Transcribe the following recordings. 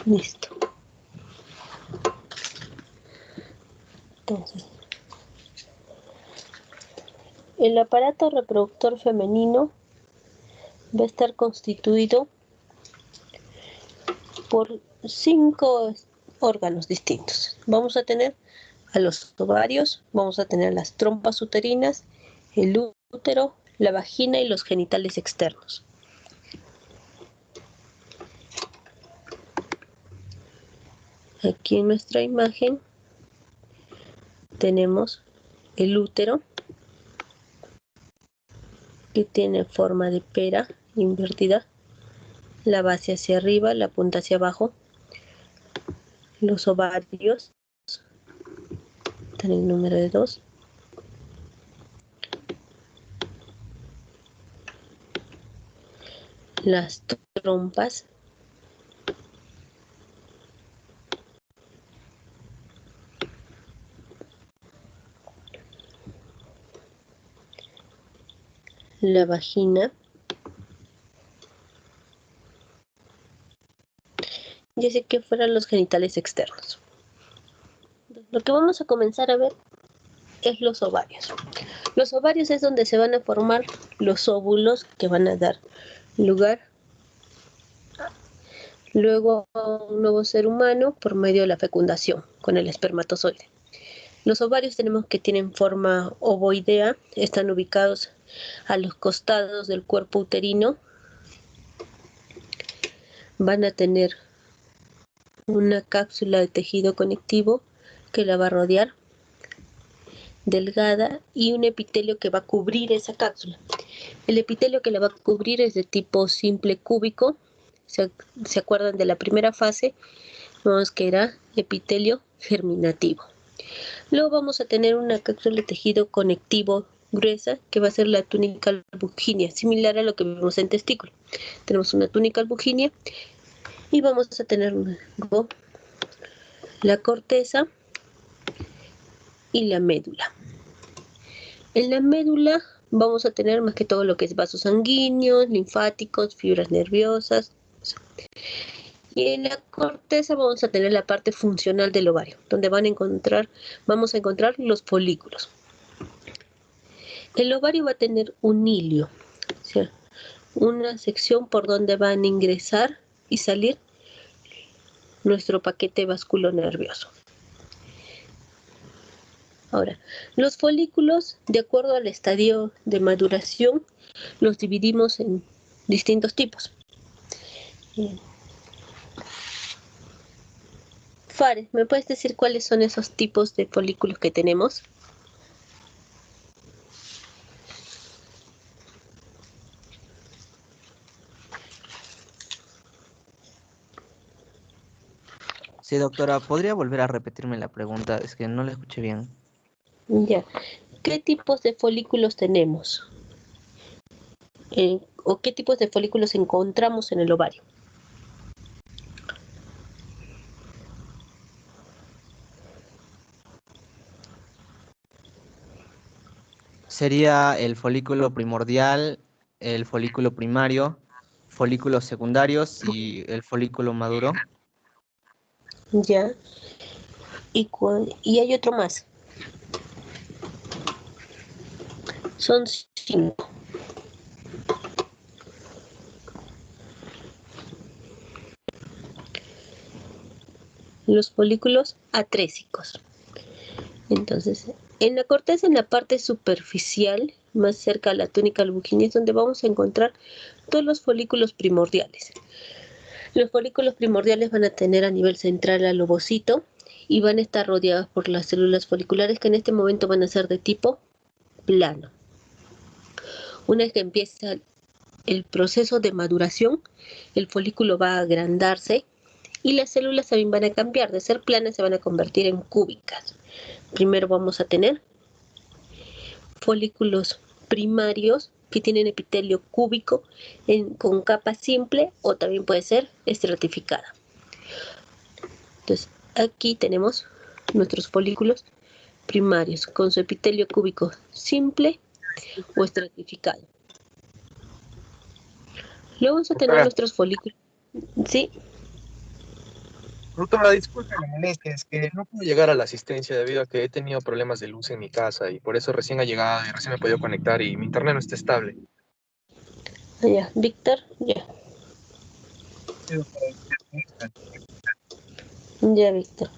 Listo. Entonces, el aparato reproductor femenino va a estar constituido por 5 órganos distintos. Vamos a tener a los ovarios, vamos a tener las trompas uterinas, el útero, la vagina y los genitales externos. Aquí en nuestra imagen tenemos el útero, que tiene forma de pera invertida, la base hacia arriba, la punta hacia abajo. Los ovarios están en el número de 2. Las trompas, la vagina y así que fueran los genitales externos. Lo que vamos a comenzar a ver es los ovarios. Los ovarios es donde se van a formar los óvulos que van a dar lugar luego a un nuevo ser humano por medio de la fecundación con el espermatozoide. Los ovarios tenemos que tienen forma ovoidea, están ubicados a los costados del cuerpo uterino, van a tener una cápsula de tejido conectivo que la va a rodear, delgada, y un epitelio que va a cubrir esa cápsula. El epitelio que la va a cubrir es de tipo simple cúbico. ¿Se acuerdan de la primera fase? Vemos que era epitelio germinativo. Luego vamos a tener una cápsula de tejido conectivo gruesa que va a ser la túnica albuginea, similar a lo que vemos en testículo. Tenemos una túnica albuginea y vamos a tener luego la corteza y la médula. En la médula vamos a tener más que todo lo que es vasos sanguíneos, linfáticos, fibras nerviosas. Y en la corteza vamos a tener la parte funcional del ovario, donde vamos a encontrar los folículos. El ovario va a tener un hilio, o sea, una sección por donde van a ingresar y salir nuestro paquete vasculonervioso. Ahora, los folículos, de acuerdo al estadio de maduración, los dividimos en distintos tipos. Fares, ¿me puedes decir cuáles son esos tipos de folículos que tenemos? Sí, doctora, ¿podría volver a repetirme la pregunta? Es que no la escuché bien. Ya. ¿Qué tipos de folículos tenemos? ¿O qué tipos de folículos encontramos en el ovario? Sería el folículo primordial, el folículo primario, folículos secundarios y el folículo maduro. Ya. Y hay otro más. Son 5. Los folículos atrésicos. Entonces, en la corteza, en la parte superficial, más cerca a la túnica albuginea, es donde vamos a encontrar todos los folículos primordiales. Los folículos primordiales van a tener a nivel central al ovocito y van a estar rodeados por las células foliculares que en este momento van a ser de tipo plano. Una vez que empieza el proceso de maduración, el folículo va a agrandarse y las células también van a cambiar. De ser planas se van a convertir en cúbicas. Primero vamos a tener folículos primarios que tienen epitelio cúbico con capa simple o también puede ser estratificada. Entonces, aquí tenemos nuestros folículos primarios con su epitelio cúbico simple o estratificado. Luego vamos a tener nuestros folículos. ¿Sí? Doctora, disculpe la molestia, es que no puedo llegar a la asistencia debido a que he tenido problemas de luz en mi casa y por eso recién ha llegado y recién me he podido conectar y mi internet no está estable. Ya, Víctor, ya, Sí, doctora, disculpe. ya, Víctor.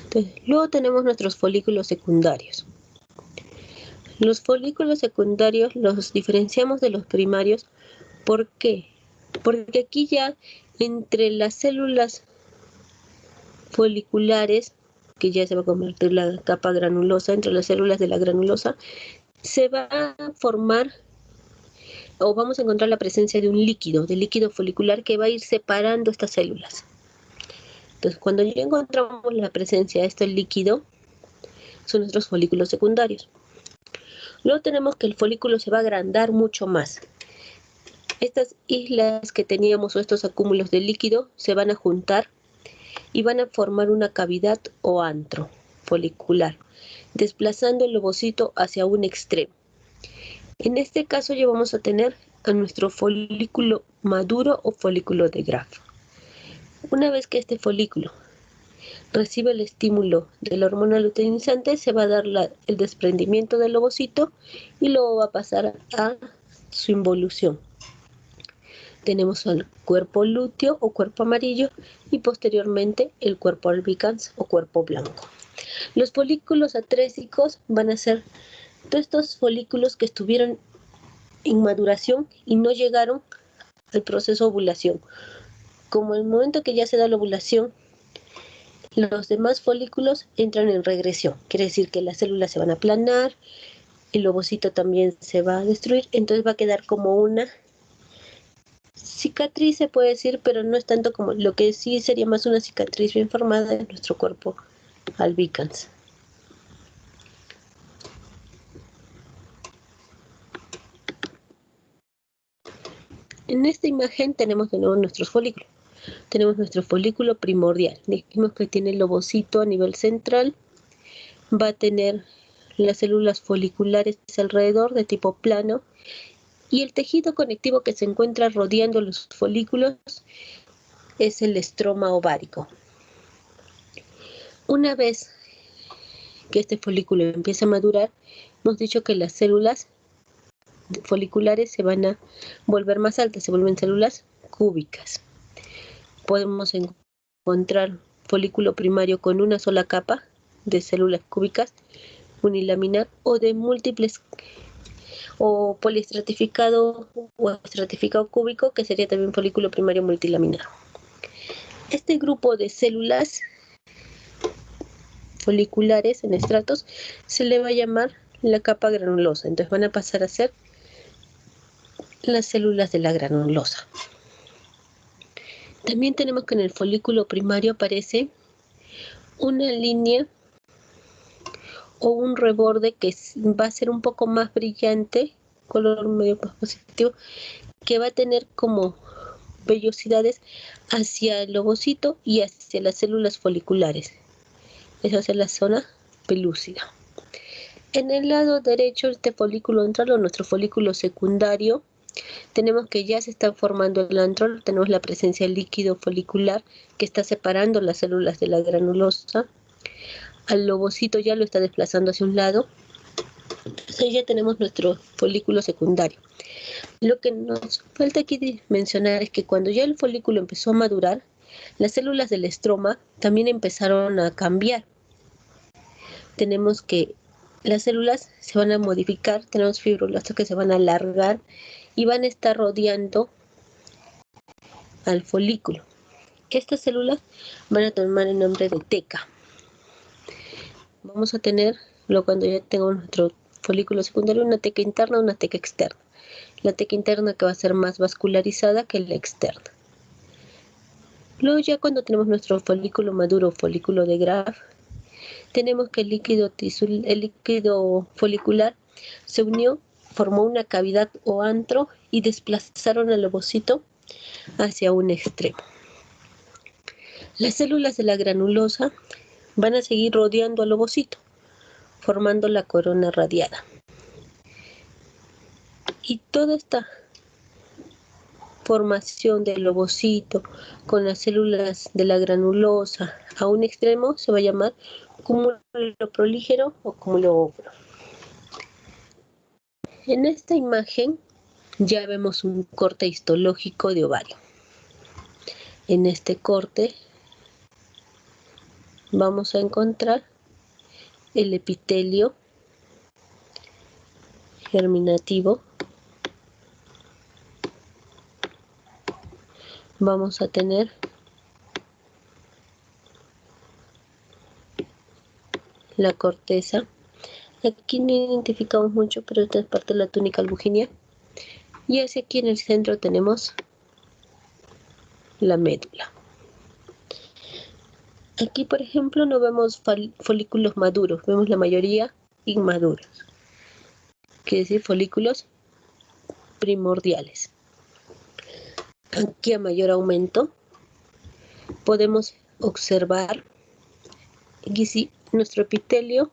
Entonces, luego tenemos nuestros folículos secundarios. Los folículos secundarios los diferenciamos de los primarios. ¿Por qué? Porque aquí ya entre las células foliculares, que ya se va a convertir la capa granulosa, entre las células de la granulosa, se va a formar o vamos a encontrar la presencia de un líquido, de líquido folicular que va a ir separando estas células. Entonces, cuando ya encontramos la presencia de este líquido, son nuestros folículos secundarios. Luego tenemos que el folículo se va a agrandar mucho más. Estas islas que teníamos o estos acúmulos de líquido se van a juntar y van a formar una cavidad o antro folicular, desplazando el ovocito hacia un extremo. En este caso ya vamos a tener a nuestro folículo maduro o folículo de Graf. Una vez que este folículo recibe el estímulo de la hormona luteinizante, se va a dar el desprendimiento del ovocito y luego va a pasar a su involución. Tenemos el cuerpo lúteo o cuerpo amarillo y posteriormente el cuerpo albicans o cuerpo blanco. Los folículos atrésicos van a ser todos estos folículos que estuvieron en maduración y no llegaron al proceso de ovulación. Como el momento que ya se da la ovulación, los demás folículos entran en regresión. Quiere decir que las células se van a aplanar, el ovocito también se va a destruir, entonces va a quedar como una cicatriz, se puede decir, pero no es tanto como lo que sí sería más una cicatriz bien formada en nuestro cuerpo albicans. En esta imagen tenemos de nuevo nuestros folículos. Tenemos nuestro folículo primordial. Dijimos que tiene el ovocito a nivel central. Va a tener las células foliculares alrededor de tipo plano. Y el tejido conectivo que se encuentra rodeando los folículos es el estroma ovárico. Una vez que este folículo empieza a madurar, hemos dicho que las células foliculares se van a volver más altas, se vuelven células cúbicas. Podemos encontrar folículo primario con una sola capa de células cúbicas, unilaminar o de múltiples o poliestratificado o estratificado cúbico, que sería también folículo primario multilaminar. Este grupo de células foliculares en estratos se le va a llamar la capa granulosa. Entonces van a pasar a ser las células de la granulosa. También tenemos que en el folículo primario aparece una línea o un reborde que va a ser un poco más brillante, color medio más positivo, que va a tener como vellosidades hacia el ovocito y hacia las células foliculares. Esa es la zona pelúcida. En el lado derecho, este folículo antral o nuestro folículo secundario, tenemos que ya se está formando el antrol, tenemos la presencia del líquido folicular que está separando las células de la granulosa. Al ovocito ya lo está desplazando hacia un lado. Entonces ya tenemos nuestro folículo secundario. Lo que nos falta aquí mencionar es que cuando ya el folículo empezó a madurar, las células del estroma también empezaron a cambiar. Tenemos que las células se van a modificar, tenemos fibroblastos que se van a alargar y van a estar rodeando al folículo. Estas células van a tomar el nombre de teca. Vamos a tener, cuando ya tengamos nuestro folículo secundario, una teca interna y una teca externa. La teca interna que va a ser más vascularizada que la externa. Luego ya cuando tenemos nuestro folículo maduro, folículo de Graf, tenemos que el líquido folicular se unió, formó una cavidad o antro y desplazaron el ovocito hacia un extremo. Las células de la granulosa van a seguir rodeando al ovocito, formando la corona radiada. Y toda esta formación del ovocito con las células de la granulosa a un extremo se va a llamar cúmulo prolígero o cúmulo óvulo. En esta imagen ya vemos un corte histológico de ovario. En este corte vamos a encontrar el epitelio germinativo. Vamos a tener la corteza. Aquí no identificamos mucho, pero esta es parte de la túnica albuginea. Y hacia aquí en el centro tenemos la médula. Aquí, por ejemplo, no vemos folículos maduros, vemos la mayoría inmaduros. Quiere decir folículos primordiales. Aquí a mayor aumento podemos observar aquí sí nuestro epitelio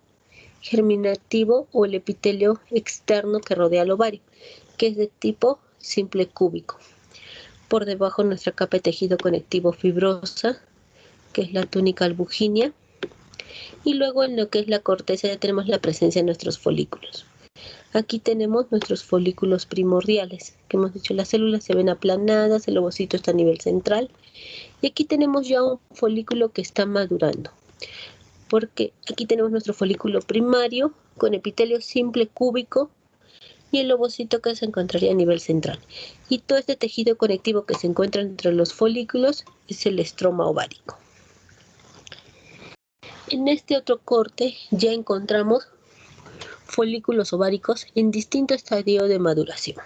germinativo o el epitelio externo que rodea el ovario, que es de tipo simple cúbico. Por debajo nuestra capa de tejido conectivo fibrosa, que es la túnica albuginea, y luego en lo que es la corteza ya tenemos la presencia de nuestros folículos. Aquí tenemos nuestros folículos primordiales, que hemos dicho las células se ven aplanadas, el ovocito está a nivel central, y aquí tenemos ya un folículo que está madurando, porque aquí tenemos nuestro folículo primario con epitelio simple cúbico y el ovocito que se encontraría a nivel central. Y todo este tejido conectivo que se encuentra entre los folículos es el estroma ovárico. En este otro corte ya encontramos folículos ováricos en distinto estadio de maduración.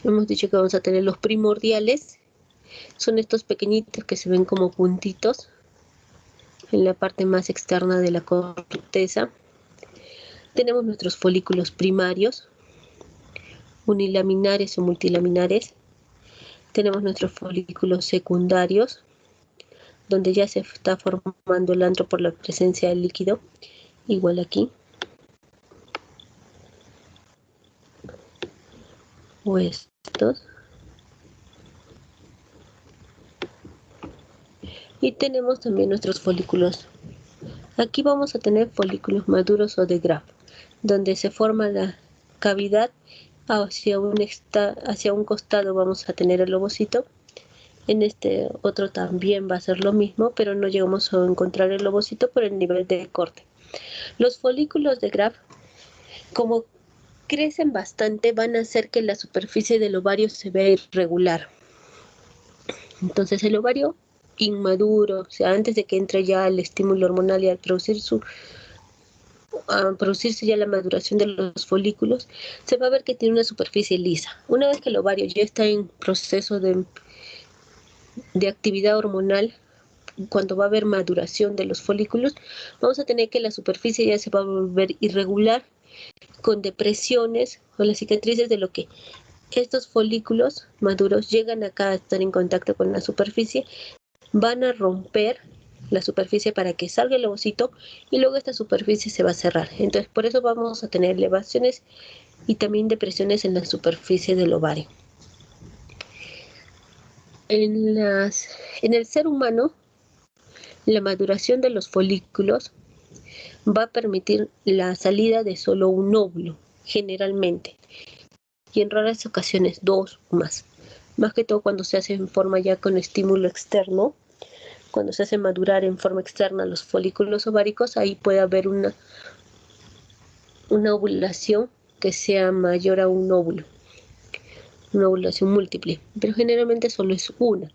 Hemos dicho que vamos a tener los primordiales, son estos pequeñitos que se ven como puntitos en la parte más externa de la corteza. Tenemos nuestros folículos primarios, unilaminares o multilaminares. Tenemos nuestros folículos secundarios, donde ya se está formando el antro por la presencia del líquido, igual aquí. O estos. Y tenemos también nuestros folículos. Aquí vamos a tener folículos maduros o de Graf, donde se forma la cavidad hacia un costado vamos a tener el ovocito. En este otro también va a ser lo mismo, pero no llegamos a encontrar el ovocito por el nivel de corte. Los folículos de Graf, como crecen bastante, van a hacer que la superficie del ovario se vea irregular. Entonces el ovario inmaduro, o sea, antes de que entre ya el estímulo hormonal y al producirse ya la maduración de los folículos, se va a ver que tiene una superficie lisa. Una vez que el ovario ya está en proceso de actividad hormonal, cuando va a haber maduración de los folículos, vamos a tener que la superficie ya se va a volver irregular, con depresiones o las cicatrices de lo que estos folículos maduros llegan acá a estar en contacto con la superficie, van a romper la superficie para que salga el ovocito y luego esta superficie se va a cerrar. Entonces por eso vamos a tener elevaciones y también depresiones en la superficie del ovario. En el ser humano, la maduración de los folículos va a permitir la salida de solo un óvulo, generalmente, y en raras ocasiones 2 o más. Más que todo cuando se hace en forma ya con estímulo externo, cuando se hace madurar en forma externa los folículos ováricos, ahí puede haber una ovulación que sea mayor a un óvulo, una ovulación múltiple, pero generalmente solo es una.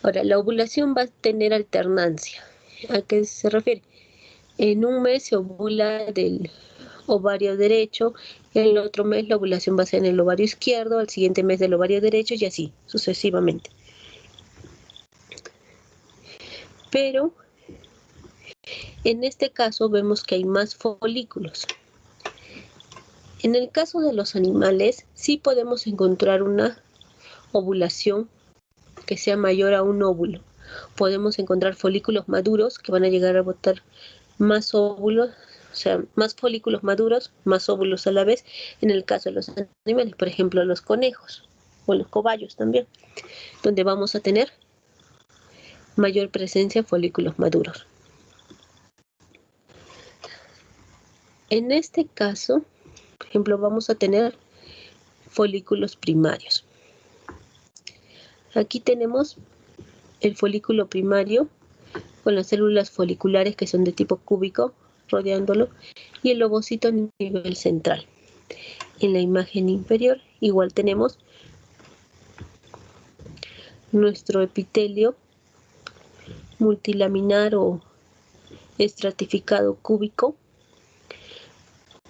Ahora, la ovulación va a tener alternancia. ¿A qué se refiere? En un mes se ovula del ovario derecho, el otro mes la ovulación va a ser en el ovario izquierdo, al siguiente mes del ovario derecho y así sucesivamente. Pero en este caso vemos que hay más folículos. En el caso de los animales, sí podemos encontrar una ovulación que sea mayor a un óvulo. Podemos encontrar folículos maduros que van a llegar a botar más óvulos o sea, más folículos maduros, más óvulos a la vez, en el caso de los animales, por ejemplo, los conejos o los cobayos también, donde vamos a tener mayor presencia de folículos maduros. En este caso, por ejemplo, vamos a tener folículos primarios. Aquí tenemos el folículo primario con las células foliculares que son de tipo cúbico rodeándolo y el ovocito a nivel central. En la imagen inferior igual tenemos nuestro epitelio multilaminar o estratificado cúbico,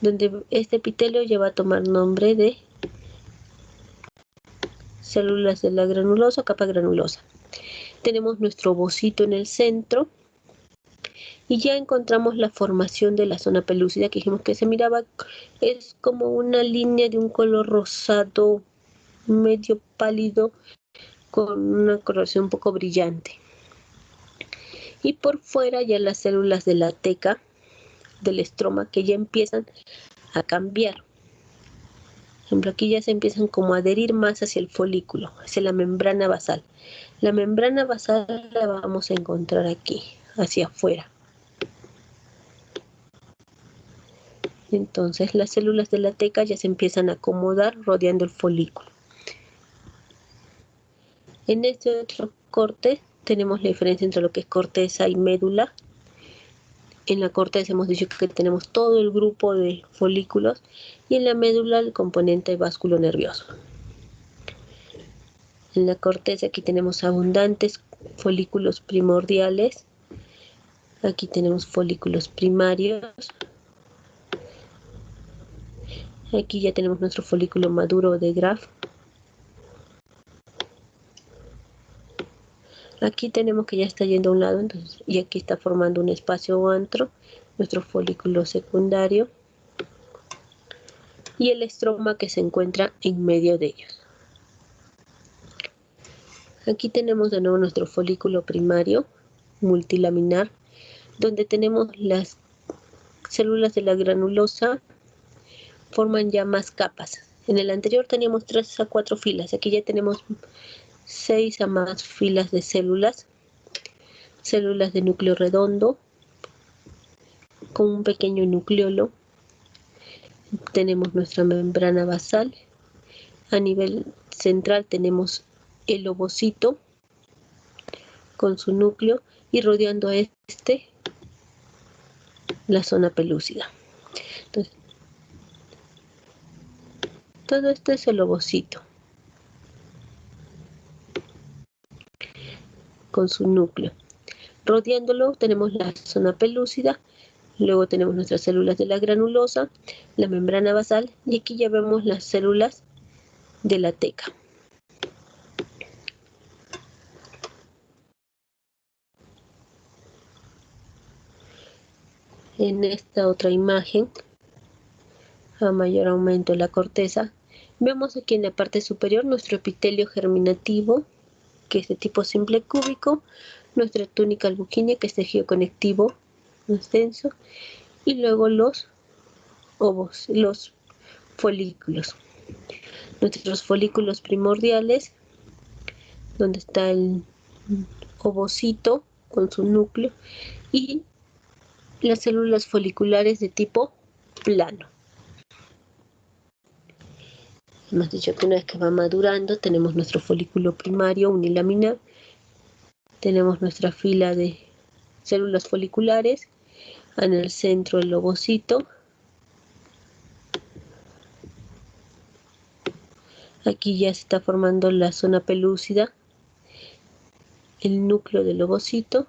donde este epitelio ya va a tomar nombre de células de la granulosa o capa granulosa. Tenemos nuestro ovocito en el centro y ya encontramos la formación de la zona pelúcida que dijimos que se miraba, es como una línea de un color rosado medio pálido con una coloración un poco brillante. Y por fuera ya las células de la teca, del estroma, que ya empiezan a cambiar. Por ejemplo, aquí ya se empiezan como a adherir más hacia el folículo, hacia la membrana basal. La membrana basal la vamos a encontrar aquí, hacia afuera. Entonces las células de la teca ya se empiezan a acomodar rodeando el folículo. En este otro corte tenemos la diferencia entre lo que es corteza y médula. En la corteza hemos dicho que tenemos todo el grupo de folículos y en la médula el componente vásculo nervioso. En la corteza aquí tenemos abundantes folículos primordiales. Aquí tenemos folículos primarios. Aquí ya tenemos nuestro folículo maduro de Graf. Aquí tenemos que ya está yendo a un lado, entonces, y aquí está formando un espacio antro, nuestro folículo secundario. Y el estroma que se encuentra en medio de ellos. Aquí tenemos de nuevo nuestro folículo primario, multilaminar, donde tenemos las células de la granulosa, forman ya más capas. En el anterior teníamos 3 a 4 filas, aquí ya tenemos 6 a más filas de células de núcleo redondo, con un pequeño nucleolo. Tenemos nuestra membrana basal. A nivel central tenemos el ovocito con su núcleo y rodeando a este la zona pelúcida. Entonces, todo esto es el ovocito con su núcleo. Rodeándolo tenemos la zona pelúcida, luego tenemos nuestras células de la granulosa, la membrana basal y aquí ya vemos las células de la teca. En esta otra imagen, a mayor aumento de la corteza, vemos aquí en la parte superior nuestro epitelio germinativo, que es de tipo simple cúbico, nuestra túnica albuquínea, que es tejido conectivo más denso, y luego los folículos. Nuestros folículos primordiales, donde está el ovocito con su núcleo, y las células foliculares de tipo plano. Hemos dicho que una vez que va madurando tenemos nuestro folículo primario unilaminar, tenemos nuestra fila de células foliculares, en el centro el ovocito, aquí ya se está formando la zona pelúcida, el núcleo del ovocito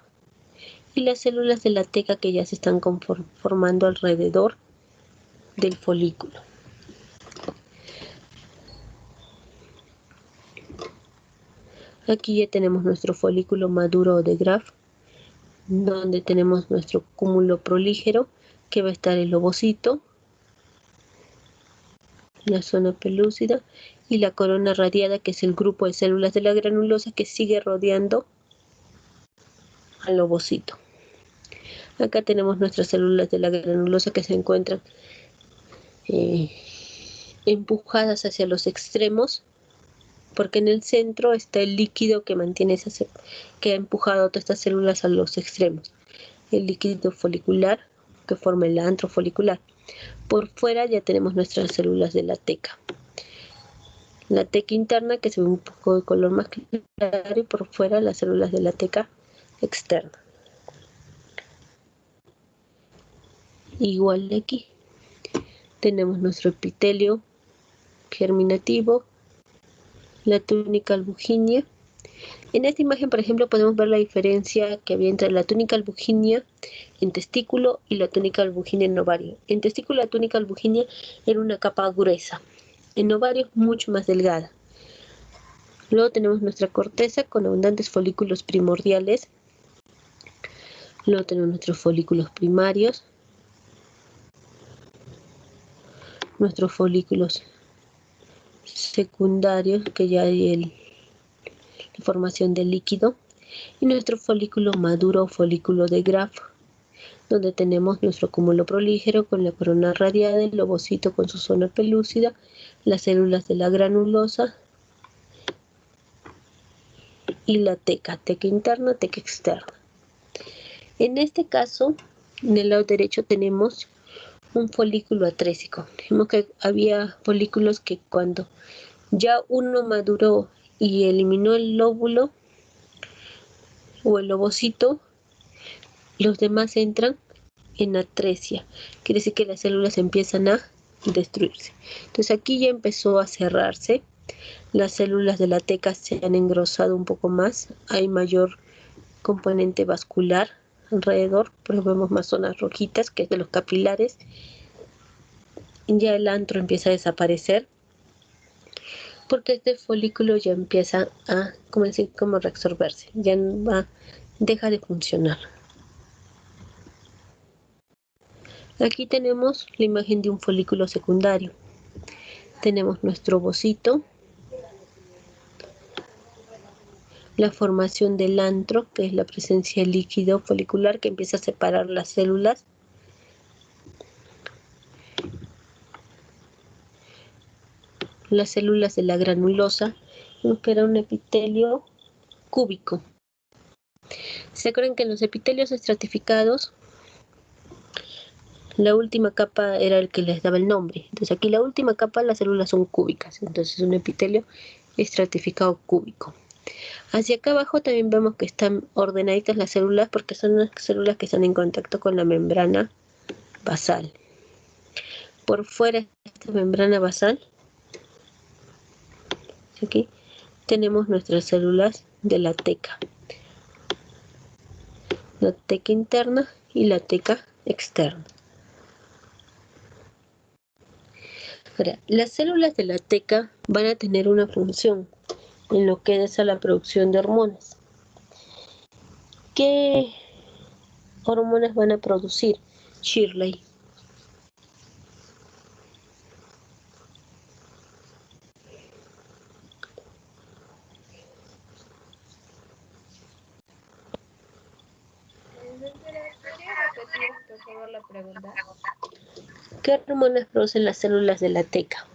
y las células de la teca que ya se están formando alrededor del folículo. Aquí ya tenemos nuestro folículo maduro de Graf, donde tenemos nuestro cúmulo prolígero, que va a estar el ovocito, la zona pelúcida y la corona radiada, que es el grupo de células de la granulosa que sigue rodeando al ovocito. Acá tenemos nuestras células de la granulosa que se encuentran empujadas hacia los extremos, porque en el centro está el líquido que mantiene que ha empujado a todas estas células a los extremos. El líquido folicular que forma el antro folicular. Por fuera ya tenemos nuestras células de la teca. La teca interna, que se ve un poco de color más claro, y por fuera las células de la teca externa. Igual de aquí. Tenemos nuestro epitelio germinativo, la túnica albuginea. En esta imagen, por ejemplo, podemos ver la diferencia que había entre la túnica albuginea en testículo y la túnica albuginea en ovario. En testículo la túnica albuginea era una capa gruesa, en ovario mucho más delgada. Luego tenemos nuestra corteza con abundantes folículos primordiales. Luego tenemos nuestros folículos primarios, nuestros folículos secundarios, que ya hay la formación del líquido, y nuestro folículo maduro o folículo de Graf, donde tenemos nuestro cúmulo prolígero con la corona radiada, el ovocito con su zona pelúcida, las células de la granulosa y la teca interna, teca externa. En este caso, en el lado derecho tenemos un folículo atrésico. Vemos que había folículos que cuando ya uno maduró y eliminó el lóbulo o el ovocito, los demás entran en atresia. Quiere decir que las células empiezan a destruirse. Entonces aquí ya empezó a cerrarse. Las células de la teca se han engrosado un poco más. Hay mayor componente vascular alrededor. Por ejemplo, vemos más zonas rojitas, que es de los capilares. Ya el antro empieza a desaparecer, porque este folículo ya empieza a como reabsorberse, ya deja de funcionar. Aquí tenemos la imagen de un folículo secundario. Tenemos nuestro ovocito, la formación del antro, que es la presencia de líquido folicular que empieza a separar las células. Las células de la granulosa, que era un epitelio cúbico. ¿Se acuerdan que en los epitelios estratificados la última capa era el que les daba el nombre? Entonces aquí la última capa, las células son cúbicas, entonces es un epitelio estratificado cúbico. Hacia acá abajo también vemos que están ordenaditas las células, porque son las células que están en contacto con la membrana basal. Por fuera de esta membrana basal, aquí tenemos nuestras células de la teca interna y la teca externa. Ahora, las células de la teca van a tener una función en lo que es a la producción de hormonas. ¿Qué hormonas van a producir, Shirley? ¿Qué hormonas producen las células de la teca?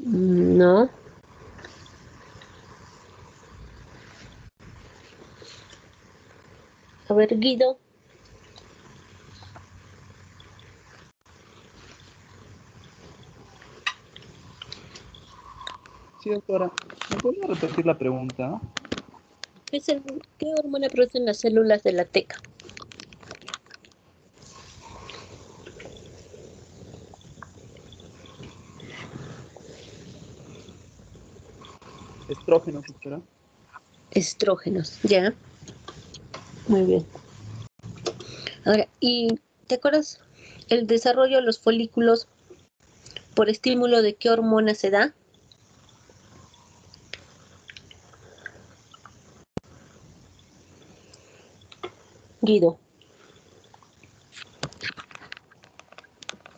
No. A ver, Guido. Sí, doctora. ¿Me podría repetir la pregunta? ¿Qué hormona producen las células de la teca? Estrógenos, doctora. Estrógenos, ya. Muy bien. Ahora, ¿y ¿Te acuerdas el desarrollo de los folículos por estímulo de qué hormona se da? Guido.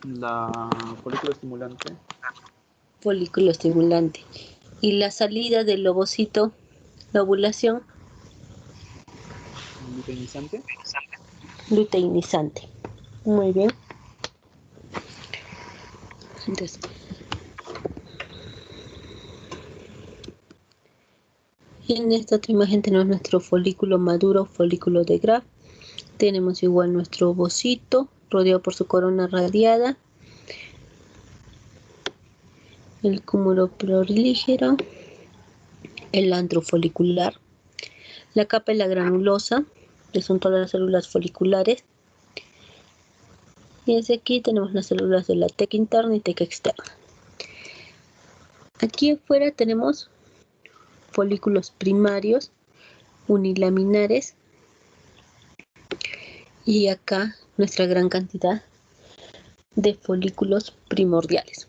La folículo estimulante. Folículo estimulante. Y la salida del ovocito, la ovulación, Luteinizante. luteinizante. Muy bien. Entonces, en esta otra imagen tenemos nuestro folículo maduro, folículo de Graf. Tenemos igual nuestro ovocito, rodeado por su corona radiada. El cúmulo prolígero, el antro folicular, la capa de la granulosa, que son todas las células foliculares. Y desde aquí tenemos las células de la teca interna y teca externa. Aquí afuera tenemos folículos primarios, unilaminares, y acá nuestra gran cantidad de folículos primordiales.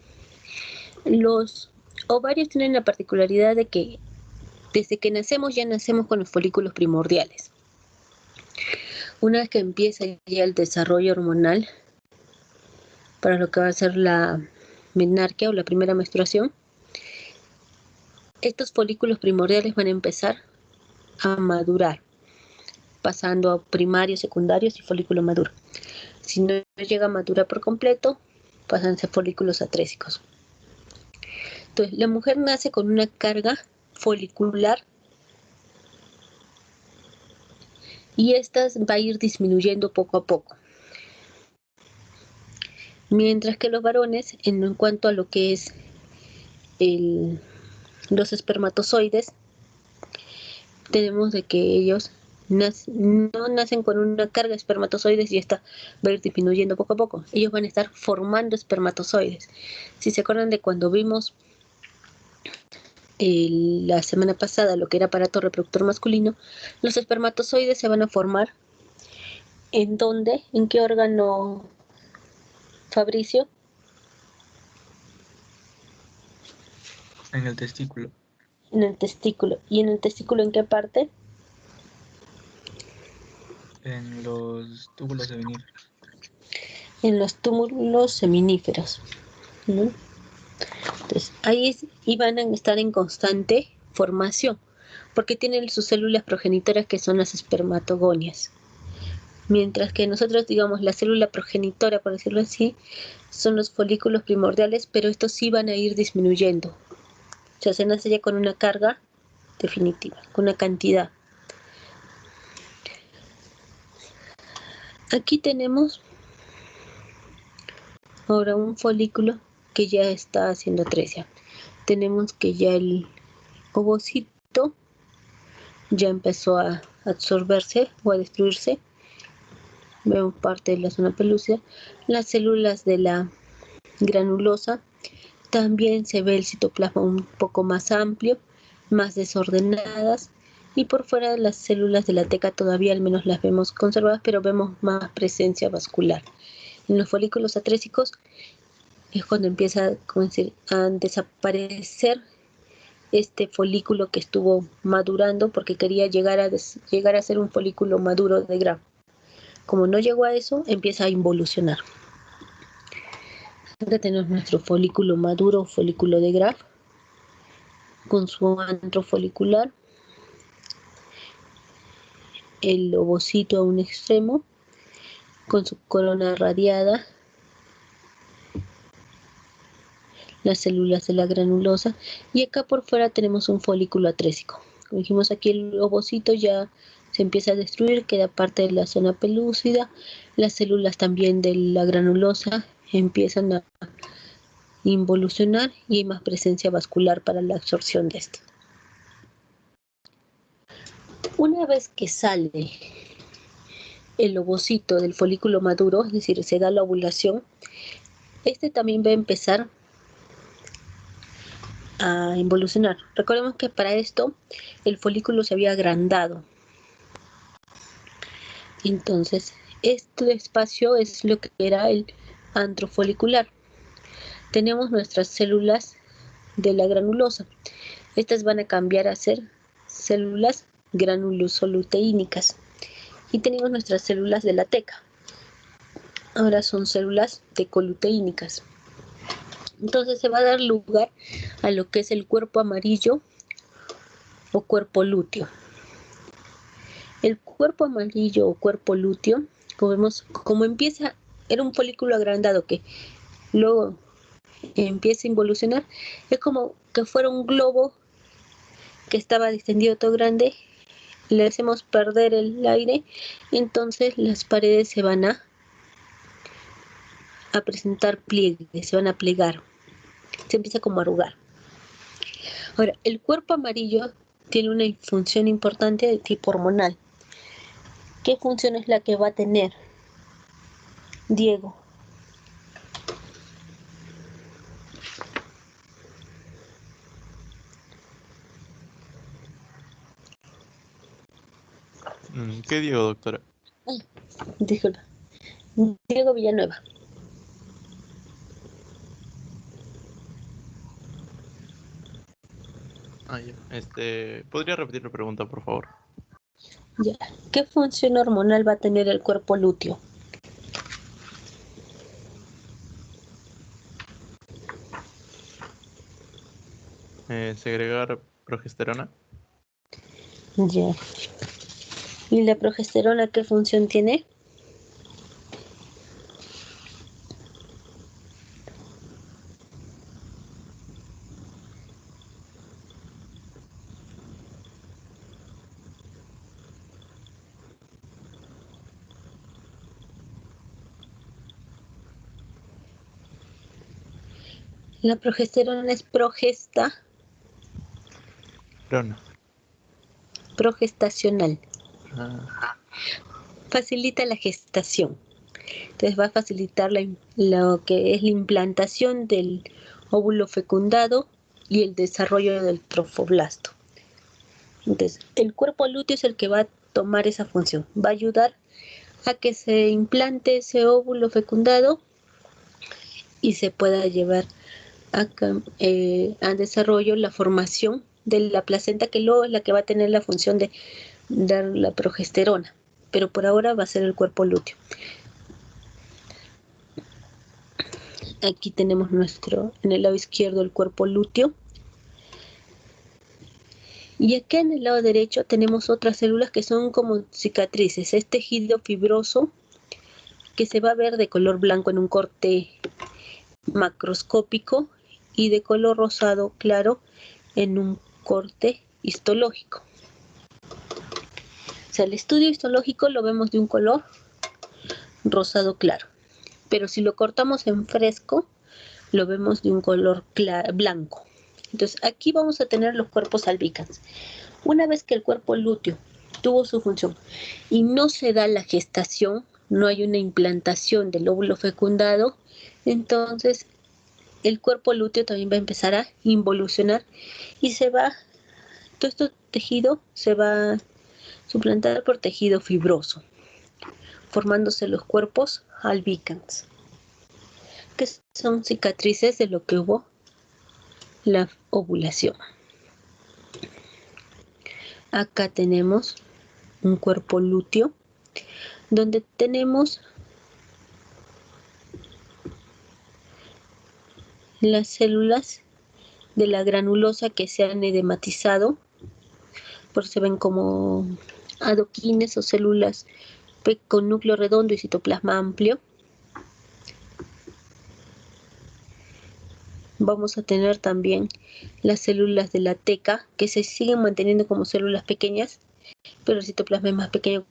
Los ovarios tienen la particularidad de que desde que nacemos ya nacemos con los folículos primordiales. Una vez que empieza ya el desarrollo hormonal para lo que va a ser la menarquia o la primera menstruación, estos folículos primordiales van a empezar a madurar, pasando a primarios, secundarios y folículo maduro. Si no llega a madurar por completo, pasan a ser folículos atrésicos. Entonces, la mujer nace con una carga folicular y esta va a ir disminuyendo poco a poco. Mientras que los varones, en cuanto a lo que es los espermatozoides, tenemos de que ellos no nacen con una carga de espermatozoides y esta va a ir disminuyendo poco a poco. Ellos van a estar formando espermatozoides. Si se acuerdan de cuando vimos la semana pasada lo que era aparato reproductor masculino, los espermatozoides se van a formar ¿en dónde? ¿En qué órgano, Fabricio? En el testículo. En el testículo. ¿Y en el testículo en qué parte? En los túbulos de venir. En los túmulos seminíferos, ¿no? Entonces, ahí van a estar en constante formación, porque tienen sus células progenitoras que son las espermatogonias. Mientras que nosotros, digamos, la célula progenitora, por decirlo así, son los folículos primordiales, pero estos sí van a ir disminuyendo. O sea, se nace ya con una carga definitiva, con una cantidad. Aquí tenemos ahora un folículo que ya está haciendo atresia. Tenemos que ya el ovocito ya empezó a absorberse o a destruirse. Vemos parte de la zona pelúcida. Las células de la granulosa, también se ve el citoplasma un poco más amplio, más desordenadas, y por fuera de las células de la teca todavía al menos las vemos conservadas, pero vemos más presencia vascular. En los folículos atrésicos es cuando empieza a desaparecer este folículo que estuvo madurando porque quería llegar a ser un folículo maduro de Graf. Como no llegó a eso, empieza a involucionar. Acá tenemos nuestro folículo maduro, folículo de Graf, con su antro folicular, el ovocito a un extremo, con su corona radiada, las células de la granulosa, y acá por fuera tenemos un folículo atrésico. Como dijimos, aquí el ovocito ya se empieza a destruir, queda parte de la zona pelúcida, las células también de la granulosa empiezan a involucionar y hay más presencia vascular para la absorción de este. Una vez que sale el ovocito del folículo maduro, es decir, se da la ovulación, este también va a empezar a involucionar. Recordemos que para esto el folículo se había agrandado. Entonces este espacio es lo que era el antro folicular. Tenemos nuestras células de la granulosa. Estas van a cambiar a ser células granulosoluteínicas. Y tenemos nuestras células de la teca. Ahora son células decoluteínicas. Entonces se va a dar lugar a lo que es el cuerpo amarillo o cuerpo lúteo. El cuerpo amarillo o cuerpo lúteo, como vemos, como empieza, era un folículo agrandado que luego empieza a involucionar, es como que fuera un globo que estaba distendido todo grande, le hacemos perder el aire, entonces las paredes se van a presentar pliegues, se van a plegar, se empieza como a arrugar. Ahora, el cuerpo amarillo tiene una función importante de tipo hormonal. ¿Qué función es la que va a tener, Diego? ¿Qué digo, doctora? Disculpa. Diego Villanueva. Ya. ¿Podría repetir la pregunta, por favor? Ya. ¿Qué función hormonal va a tener el cuerpo lúteo? ¿Segregar progesterona? Ya. ¿Y la progesterona qué función tiene? La progesterona es progestacional. Facilita la gestación. Entonces va a facilitar lo que es la implantación del óvulo fecundado y el desarrollo del trofoblasto. Entonces, el cuerpo lúteo es el que va a tomar esa función. Va a ayudar a que se implante ese óvulo fecundado y se pueda llevar a desarrollo la formación de la placenta, que luego es la que va a tener la función de dar la progesterona. Pero por ahora va a ser el cuerpo lúteo. Aquí tenemos en el lado izquierdo el cuerpo lúteo. Y aquí en el lado derecho tenemos otras células que son como cicatrices. Es tejido fibroso que se va a ver de color blanco en un corte macroscópico y de color rosado claro en un corte histológico. O sea, el estudio histológico lo vemos de un color rosado claro. Pero si lo cortamos en fresco, lo vemos de un color blanco. Entonces, aquí vamos a tener los cuerpos albicans. Una vez que el cuerpo lúteo tuvo su función y no se da la gestación, no hay una implantación del óvulo fecundado, entonces el cuerpo lúteo también va a empezar a involucionar y todo este tejido se va a suplantar por tejido fibroso, formándose los cuerpos albicans, que son cicatrices de lo que hubo la ovulación. Acá tenemos un cuerpo lúteo donde tenemos las células de la granulosa que se han edematizado, por eso se ven como adoquines o células con núcleo redondo y citoplasma amplio. Vamos a tener también las células de la teca que se siguen manteniendo como células pequeñas, pero el citoplasma es más pequeño.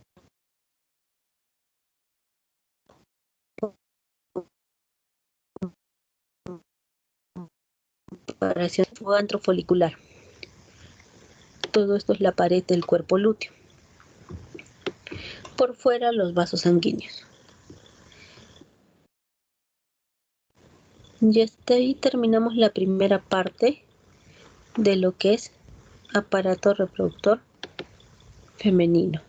Comparación antrofolicular. Todo esto es la pared del cuerpo lúteo. Por fuera los vasos sanguíneos. Y hasta ahí terminamos la primera parte de lo que es aparato reproductor femenino.